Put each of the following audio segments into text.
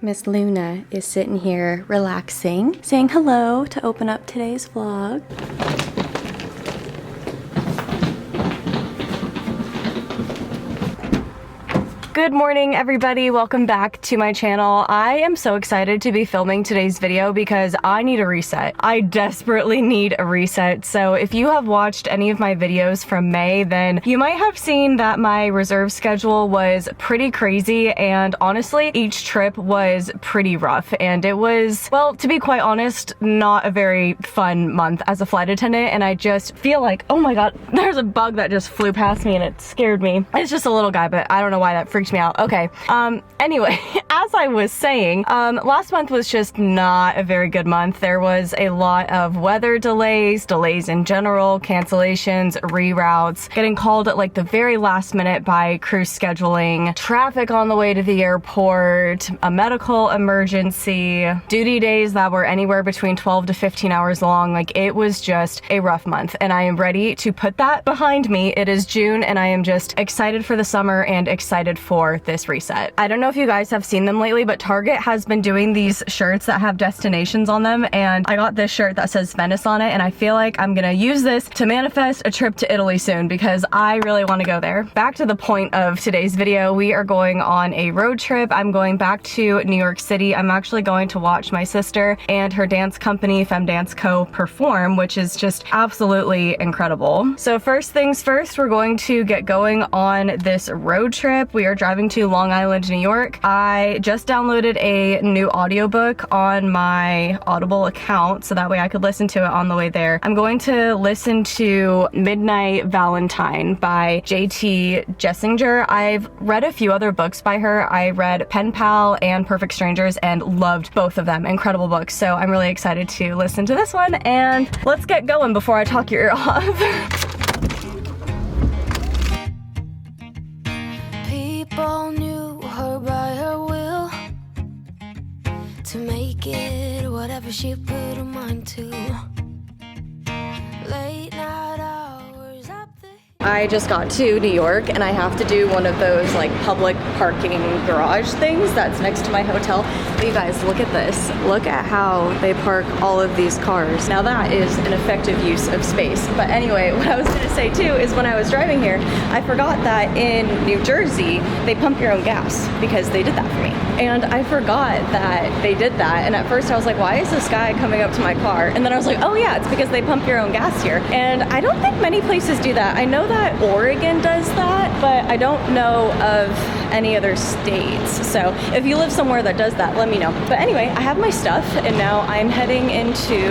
Miss Luna is sitting here relaxing, saying hello to open up today's vlog. Good morning, everybody. Welcome back to my channel. I am so excited to be filming today's video because I need a reset. I desperately need a reset. So if you have watched any of my videos from May, then you might have seen that my reserve schedule was pretty crazy, and honestly, each trip was pretty rough. And it was, well, to be quite honest, not a very fun month as a flight attendant. And I just feel like, oh my God, there's a bug that just flew past me and it scared me. It's just a little guy, but I don't know why that freaked me out. Okay. Anyway, as I was saying, last month was just not a very good month. There was a lot of weather delays in general, cancellations, reroutes, getting called at like the very last minute by crew scheduling, traffic on the way to the airport, a medical emergency, duty days that were anywhere between 12 to 15 hours long. Like, it was just a rough month, and I am ready to put that behind me. It is June, and I am just excited for the summer and excited for this reset. I don't know if you guys have seen them lately, but Target has been doing these shirts that have destinations on them, and I got this shirt that says Venice on it, and I feel like I'm gonna use this to manifest a trip to Italy soon because I really want to go there. Back to the point of today's video, we are going on a road trip. I'm going back to New York City. I'm actually going to watch my sister and her dance company, Femme Dance Co, perform, which is just absolutely incredible. So first things first, we're going to get going on this road trip. We are driving to Long Island, New York. I just downloaded a new audiobook on my Audible account so that way I could listen to it on the way there. I'm going to listen to Midnight Valentine by JT Jessinger. I've read a few other books by her. I read Pen Pal and Perfect Strangers and loved both of them. Incredible books. So I'm really excited to listen to this one, and let's get going before I talk your ear off. People knew her by her will to make it whatever she put her mind to. Late night hours up there. I just got to New York, and I have to do one of those like public parking garage things that's next to my hotel. But you guys, look at this. Look at how they park all of these cars. Now that is an effective use of space. But anyway, what I was gonna say too is when I was driving here, I forgot that in New Jersey, they pump your own gas because they did that for me. And I forgot that they did that. And at first I was like, why is this guy coming up to my car? And then I was like, oh yeah, it's because they pump your own gas here. And I don't think many places do that. I know that Oregon does that, but I don't know of any other states. So if you live somewhere that does that, let me know. But anyway, I have my stuff, and now I'm heading into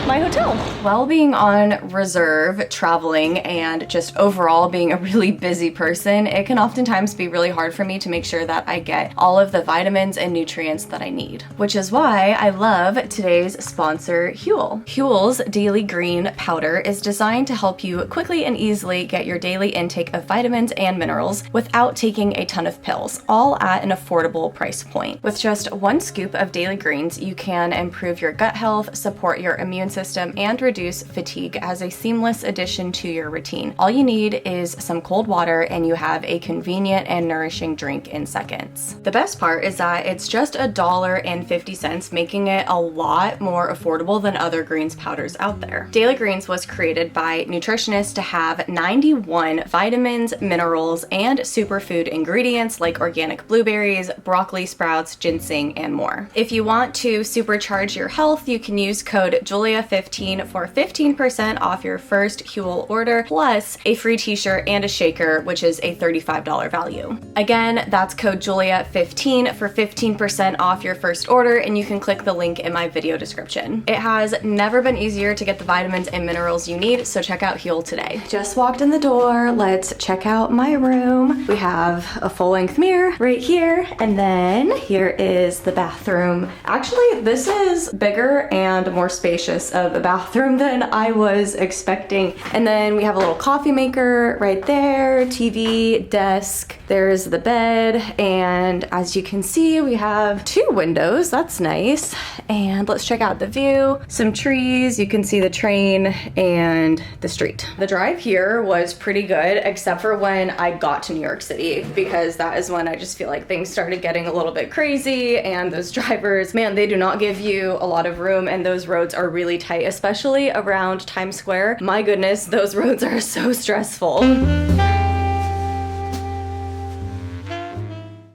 my hotel. While being on reserve, traveling, and just overall being a really busy person, it can oftentimes be really hard for me to make sure that I get all of the vitamins and nutrients that I need, which is why I love today's sponsor, Huel. Huel's Daily Green Powder is designed to help you quickly and easily get your daily intake of vitamins and minerals without taking a ton of pills, all at an affordable price point. With just one scoop of daily greens, you can improve your gut health, support your immune system, and reduce fatigue as a seamless addition to your routine. All you need is some cold water, and you have a convenient and nourishing drink in seconds. The best part is that it's just $1.50, making it a lot more affordable than other greens powders out there. Daily Greens was created by nutritionists to have 91 vitamins, minerals, and superfood ingredients like organic blueberries, broccoli sprouts, ginseng, and more. If you want to supercharge your health, you can use code JULIA15 for 15% off your first Huel order, plus a free t-shirt and a shaker, which is a $35 value. Again, that's code JULIA15 for 15% off your first order, and you can click the link in my video description. It has never been easier to get the vitamins and minerals you need, so check out Huel today. Just walked in the door. Let's check out my room. We have a full-length mirror right here, and then here is the bathroom. Actually, this is bigger and more spacious of a bathroom than I was expecting. And then we have a little coffee maker right there, TV, desk. There's the bed, and as you can see, we have 2 windows. That's nice. And let's check out the view. Some trees, you can see the train and the street. The drive here was pretty good, except for when I got to New York City, because that is when I just feel like things started getting a little bit crazy and time. Those drivers, man, they do not give you a lot of room, and those roads are really tight, especially around Times Square. My goodness, those roads are so stressful.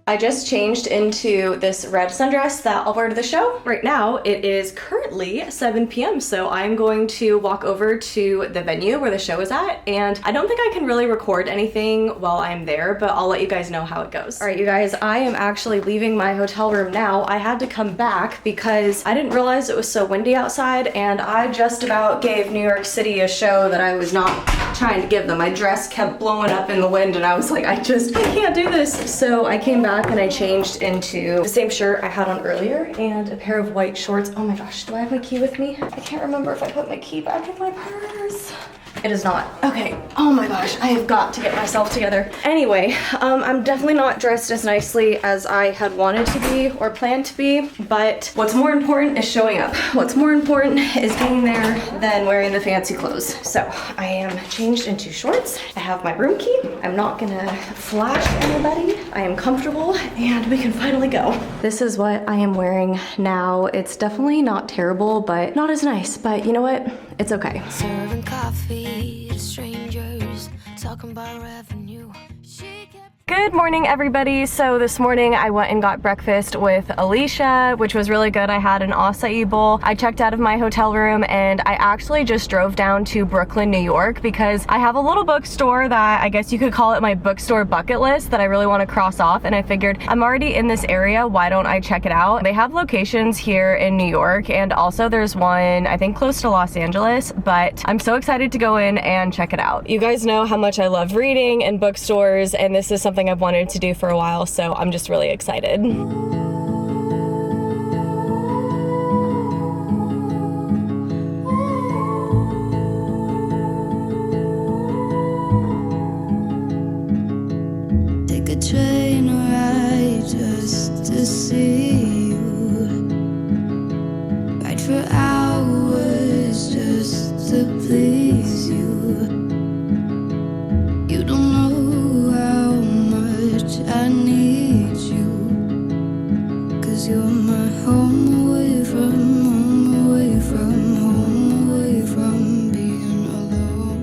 I just changed into this red sundress that I'll wear to the show. Right now, it is currently 7 p.m. So I'm going to walk over to the venue where the show is at. And I don't think I can really record anything while I'm there, but I'll let you guys know how it goes. All right, you guys, I am actually leaving my hotel room now. I had to come back because I didn't realize it was so windy outside, and I just about gave New York City a show that I was not trying to give them. My dress kept blowing up in the wind, and I was like, I can't do this. So I came back and I changed into the same shirt I had on earlier and a pair of white shorts. Oh my gosh, do I have my key with me? I can't remember if I put my key back in my purse. It is not. Okay, oh my gosh, I have got to get myself together. Anyway, I'm definitely not dressed as nicely as I had wanted to be or planned to be, but what's more important is showing up. What's more important is being there than wearing the fancy clothes. So I am changed into shorts. I have my room key. I'm not gonna flash anybody. I am comfortable and we can finally go. This is what I am wearing now. It's definitely not terrible, but not as nice, but you know what? It's okay. Serving coffee to strangers, talking about revenue. Good morning, everybody. So this morning I went and got breakfast with Alicia, which was really good. I had an acai bowl. I checked out of my hotel room and I actually just drove down to Brooklyn, New York, because I have a little bookstore that I guess you could call it my bookstore bucket list that I really want to cross off, and I figured I'm already in this area, why don't I check it out? They have locations here in New York, and also there's one I think close to Los Angeles, but I'm so excited to go in and check it out. You guys know how much I love reading and bookstores, and this is something I've wanted to do for a while, so I'm just really excited. Take a train ride just to see you. Ride for hours just to please you. You don't know how much I need you, 'cause you're my home away from home, away from home, away from being alone.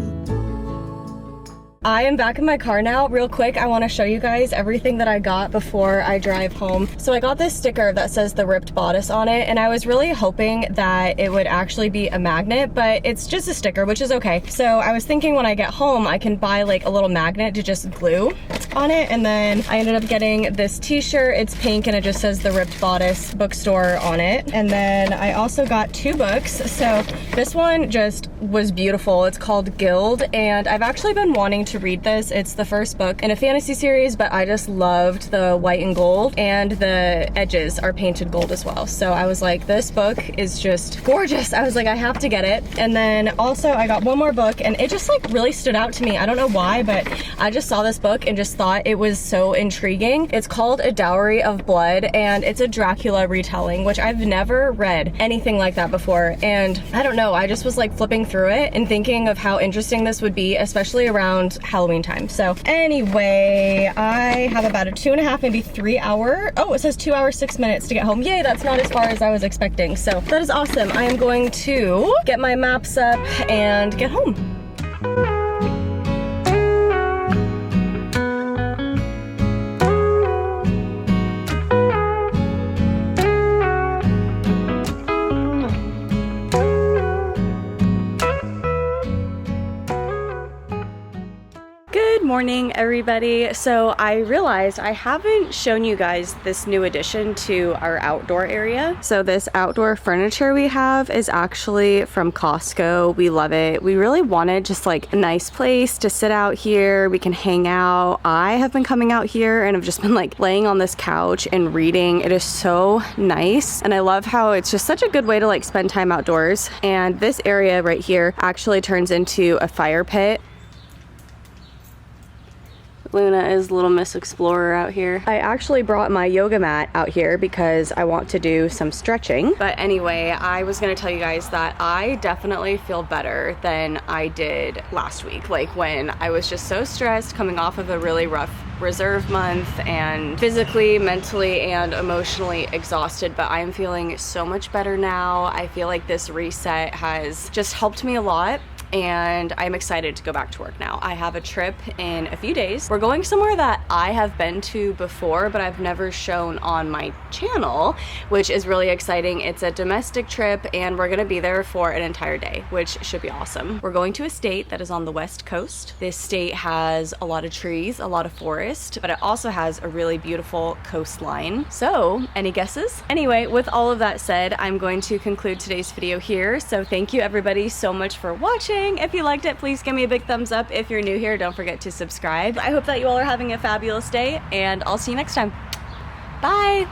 I am back in my car now. Real quick, I want to show you guys everything that I got before I drive home. So I got this sticker that says the ripped bodice on it, and I was really hoping that it would actually be a magnet, but it's just a sticker, which is okay. So I was thinking when I get home, I can buy like a little magnet to just glue on it, and then I ended up getting this t-shirt. It's pink and it just says the Ripped Bodice Bookstore on it. And then I also got 2 books. So this one just was beautiful. It's called Guild, and I've actually been wanting to read this. It's the first book in a fantasy series, but I just loved the white and gold, and the edges are painted gold as well. So I was like, this book is just gorgeous. I was like, I have to get it. And then also I got one more book, and it just like really stood out to me. I don't know why, but I just saw this book and just thought it was so intriguing. It's called A Dowry of Blood, and it's a Dracula retelling, which I've never read anything like that before. And I don't know, I just was like flipping through it and thinking of how interesting this would be, especially around Halloween time. So anyway, I have about a 2.5, maybe 3 hour, oh, it says 2 hours, 6 minutes to get home. Yay, that's not as far as I was expecting. So that is awesome. I am going to get my maps up and get home. Good morning, everybody. So I realized I haven't shown you guys this new addition to our outdoor area. So this outdoor furniture we have is actually from Costco. We love it. We really wanted just like a nice place to sit out here. We can hang out. I have been coming out here and I've just been like laying on this couch and reading. It is so nice. And I love how it's just such a good way to like spend time outdoors. And this area right here actually turns into a fire pit. Luna is Little Miss Explorer out here. I actually brought my yoga mat out here because I want to do some stretching. But anyway, I was gonna tell you guys that I definitely feel better than I did last week. Like when I was just so stressed coming off of a really rough reserve month and physically, mentally, and emotionally exhausted, but I am feeling so much better now. I feel like this reset has just helped me a lot, and I'm excited to go back to work now. I have a trip in a few days. We're going somewhere that I have been to before, but I've never shown on my channel, which is really exciting. It's a domestic trip, and we're gonna be there for an entire day, which should be awesome. We're going to a state that is on the West Coast. This state has a lot of trees, a lot of forest, but it also has a really beautiful coastline. So, any guesses? Anyway, with all of that said, I'm going to conclude today's video here. So thank you everybody so much for watching. If you liked it, please give me a big thumbs up. If you're new here, don't forget to subscribe. I hope that you all are having a fabulous day, and I'll see you next time. Bye!